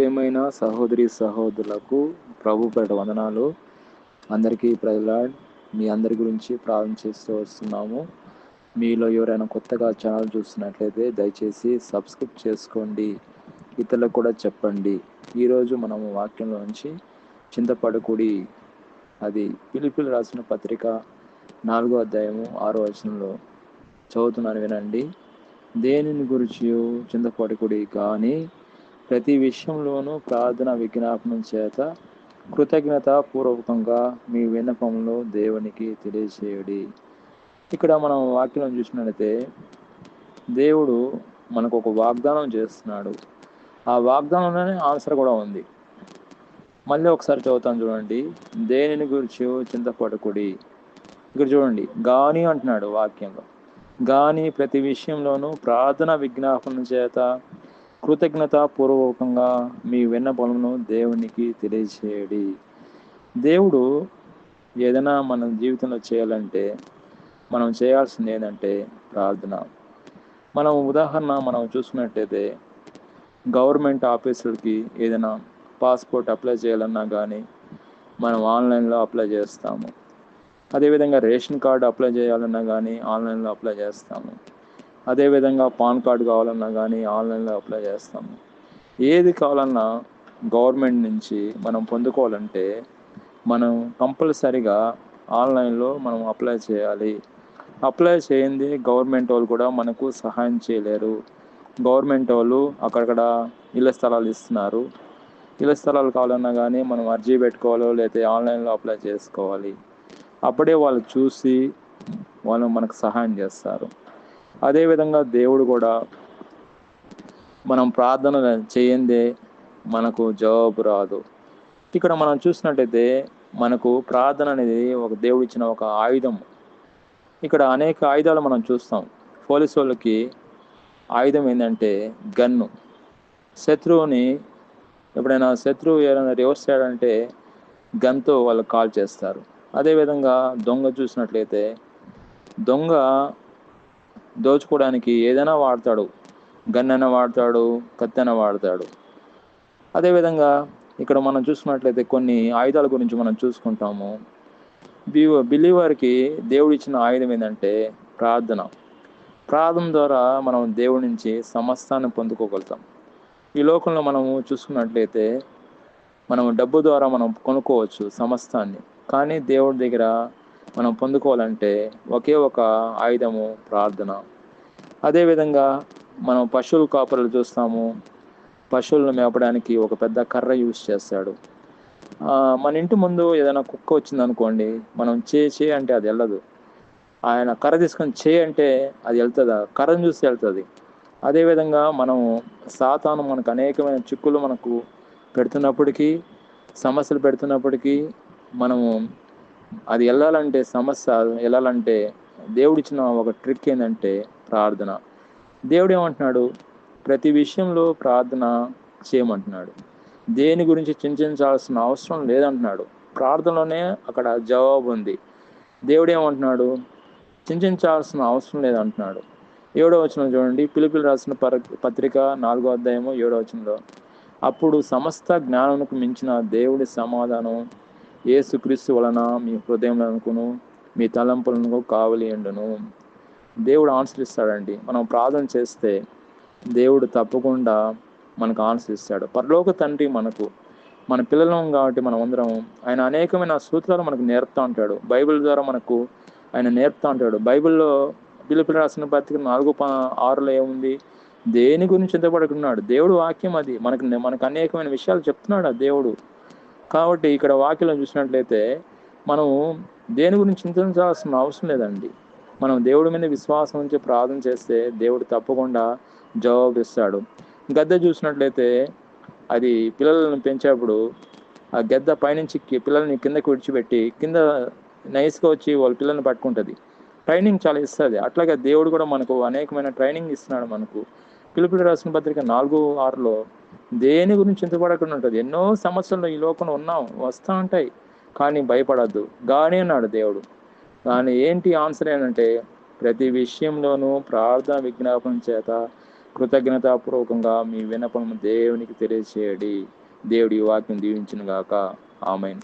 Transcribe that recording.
ప్రియమైన సహోదరి సహోదరులకు ప్రభు పేట వందనాలు. అందరికీ ప్రైజ్ లార్డ్. మీ అందరి గురించి ప్రార్థన చేస్తూ వస్తున్నాము. మీలో ఎవరైనా కొత్తగా ఛానల్ చూస్తున్నట్లయితే దయచేసి సబ్స్క్రైబ్ చేసుకోండి, ఇతరులకు కూడా చెప్పండి. ఈరోజు మనము వాక్యంలో నుంచి చింతపడకుడి, అది పిలుపులు రాసిన పత్రిక 4వ అధ్యాయము 6వ వచనంలో చదువుతున్నాను, వినండి. దేనిని గురించి చింతపడకుడి, కానీ ప్రతి విషయంలోనూ ప్రార్థన విజ్ఞాపనం చేత కృతజ్ఞత పూర్వకంగా మీ విన్నపంలో దేవునికి తెలియచేయడి. ఇక్కడ మనం వాక్యం చూసినట్లయితే దేవుడు మనకు ఒక వాగ్దానం చేస్తున్నాడు. ఆ వాగ్దానంలోనే ఆన్సర్ కూడా ఉంది. మళ్ళీ ఒకసారి చదువుతాను, చూడండి. దేనిని గురించి చింతపడకుడి. ఇక్కడ చూడండి, గాని అంటున్నాడు వాక్యంలో. గాని ప్రతి విషయంలోనూ ప్రార్థన విజ్ఞాపనం చేత కృతజ్ఞత పూర్వకంగా మీ విన్నపములను దేవునికి తెలియచేయడి. దేవుడు ఏదైనా మన జీవితంలో చేయాలంటే మనం చేయాల్సింది ఏంటంటే ప్రార్థన. మనం మనం చూసుకున్నట్టయితే గవర్నమెంట్ ఆఫీసులకి ఏదైనా పాస్పోర్ట్ అప్లై చేయాలన్నా కానీ మనం ఆన్లైన్లో అప్లై చేస్తాము. అదేవిధంగా రేషన్ కార్డు అప్లై చేయాలన్నా కానీ ఆన్లైన్లో అప్లై చేస్తాము. అదేవిధంగా పాన్ కార్డు కావాలన్నా కానీ ఆన్లైన్లో అప్లై చేస్తాము. ఏది కావాలన్నా గవర్నమెంట్ నుంచి మనం పొందుకోవాలంటే మనం కంపల్సరిగా ఆన్లైన్లో మనం అప్లై చేయాలి. అప్లై చేయండి గవర్నమెంట్ వాళ్ళు కూడా మనకు సహాయం చేయలేరు. గవర్నమెంట్ వాళ్ళు అక్కడక్కడ ఇళ్ల స్థలాలు ఇస్తున్నారు. ఇళ్ల స్థలాలు కావాలన్నా కానీ మనం అర్జీ పెట్టుకోవాలో లేకపోతే ఆన్లైన్లో అప్లై చేసుకోవాలి. అప్పుడే వాళ్ళు చూసి వాళ్ళు మనకు సహాయం చేస్తారు. అదేవిధంగా దేవుడు కూడా మనం ప్రార్థన చేయందే మనకు జవాబు రాదు. ఇక్కడ మనం చూసినట్టయితే మనకు ప్రార్థన అనేది ఒక దేవుడు ఇచ్చిన ఒక ఆయుధం. ఇక్కడ అనేక ఆయుధాలు మనం చూస్తాం. పోలీసు వాళ్ళకి ఆయుధం ఏంటంటే గన్ను. శత్రువుని ఎప్పుడైనా ఏదైనా రివర్స్ చేయాలంటే గన్తో వాళ్ళు కాల్ చేస్తారు. అదేవిధంగా దొంగ చూసినట్లయితే దొంగ దోచుకోవడానికి ఏదైనా వాడతాడు. గన్ అయినా వాడతాడు, కత్తి అయినా వాడతాడు. అదేవిధంగా ఇక్కడ మనం చూసుకున్నట్లయితే కొన్ని ఆయుధాల గురించి మనం చూసుకుంటాము. బిలీవర్కి దేవుడు ఇచ్చిన ఆయుధం ఏంటంటే ప్రార్థన. ప్రార్థన ద్వారా మనం దేవుడి నుంచి సమస్తాన్ని పొందుకోగలుగుతాం. ఈ లోకంలో మనము చూసుకున్నట్లయితే మనం డబ్బు ద్వారా మనం కొనుక్కోవచ్చు సమస్తాన్ని, కానీ దేవుడి దగ్గర మనం పొందుకోవాలంటే ఒకే ఒక ఆయుధము ప్రార్థన. అదేవిధంగా మనం పశువుల కాపరులు చూస్తాము. పశువులను మేపడానికి ఒక పెద్ద కర్ర యూజ్ చేస్తాడు. మన ఇంటి ముందు ఏదైనా కుక్క వచ్చిందనుకోండి, మనం చే అంటే అది వెళ్ళదు. ఆయన కర్ర తీసుకొని అంటే అది వెళ్తుందా? కర్రను చూసి వెళ్తుంది. అదేవిధంగా మనము సాతాను మనకు అనేకమైన చిక్కులు మనకు పెడుతున్నప్పటికీ, సమస్యలు పెడుతున్నప్పటికీ మనము అది వెళ్ళాలంటే వెళ్ళాలంటే దేవుడిచ్చిన ఒక ట్రిక్ ఏంటంటే ప్రార్థన. దేవుడు ఏమంటున్నాడు? ప్రతి విషయంలో ప్రార్థన చేయమంటున్నాడు. దేని గురించి చింతించాల్సిన అవసరం లేదంటున్నాడు. ప్రార్థనలోనే అక్కడ జవాబు ఉంది. దేవుడు ఏమంటున్నాడు? చింతించాల్సిన అవసరం లేదంటున్నాడు. 7వ వచనం చూడండి. పిలుపులు రాసిన పత్రిక 4వ అధ్యాయము 7వ వచనంలో, అప్పుడు సమస్త జ్ఞానమునకు మించిన దేవుడి సమాధానం యేసుక్రీస్తు వలన మీ హృదయములకును మీ తలంపులను కావలి ఉండును. దేవుడు ఆన్సర్ ఇస్తాడండి. మనం ప్రార్థన చేస్తే దేవుడు తప్పకుండా మనకు ఆన్సర్ ఇస్తాడు. పరలోక తండ్రి మనకు మన పిల్లలం కాబట్టి మనం అందరం ఆయన అనేకమైన సూత్రాలు మనకు నేర్పుతూ ఉంటాడు. బైబిల్ ద్వారా మనకు ఆయన నేర్పుతూ ఉంటాడు. బైబిల్లో పిలుపులు రాసిన పత్రిక 4:6 ఏముంది? దేని గురించి చింతపడుకున్నాడు. దేవుడు వాక్యం అది మనకు అనేకమైన విషయాలు చెప్తున్నాడు ఆ దేవుడు. కాబట్టి ఇక్కడ వాక్యం చూసినట్లయితే మనము దేని గురించి చింతించాల్సిన అవసరం లేదండి. మనం దేవుడి మీద విశ్వాసం ఉంచి ప్రార్థన చేస్తే దేవుడు తప్పకుండా జవాబు ఇస్తాడు. గద్ద చూసినట్లయితే అది పిల్లలను పెంచేప్పుడు ఆ గద్ద పైనుంచి పిల్లల్ని కిందకి విడిచిపెట్టి కింద నైస్గా వచ్చి వాళ్ళ పిల్లల్ని పట్టుకుంటుంది. ట్రైనింగ్ చాలా ఇస్తుంది. అట్లాగే దేవుడు కూడా మనకు అనేకమైన ట్రైనింగ్ ఇస్తున్నాడు. మనకు పిలుపులు రాసిన పత్రిక 4:6 దేని గురించి చింతపడకుండా ఉంటుంది. ఎన్నో సమస్యలు ఈ లోకంలో వస్తూ ఉంటాయి, కానీ భయపడద్దు గానే అన్నాడు దేవుడు. కానీ ఏంటి ఆన్సర్ ఏంటంటే ప్రతి విషయంలోనూ ప్రార్థన విజ్ఞాపన చేత కృతజ్ఞతాపూర్వకంగా మీ విన్నపము దేవునికి తెలియచేయండి. దేవుడి ఈ వాక్యం దీవించును గాక. ఆమేన్.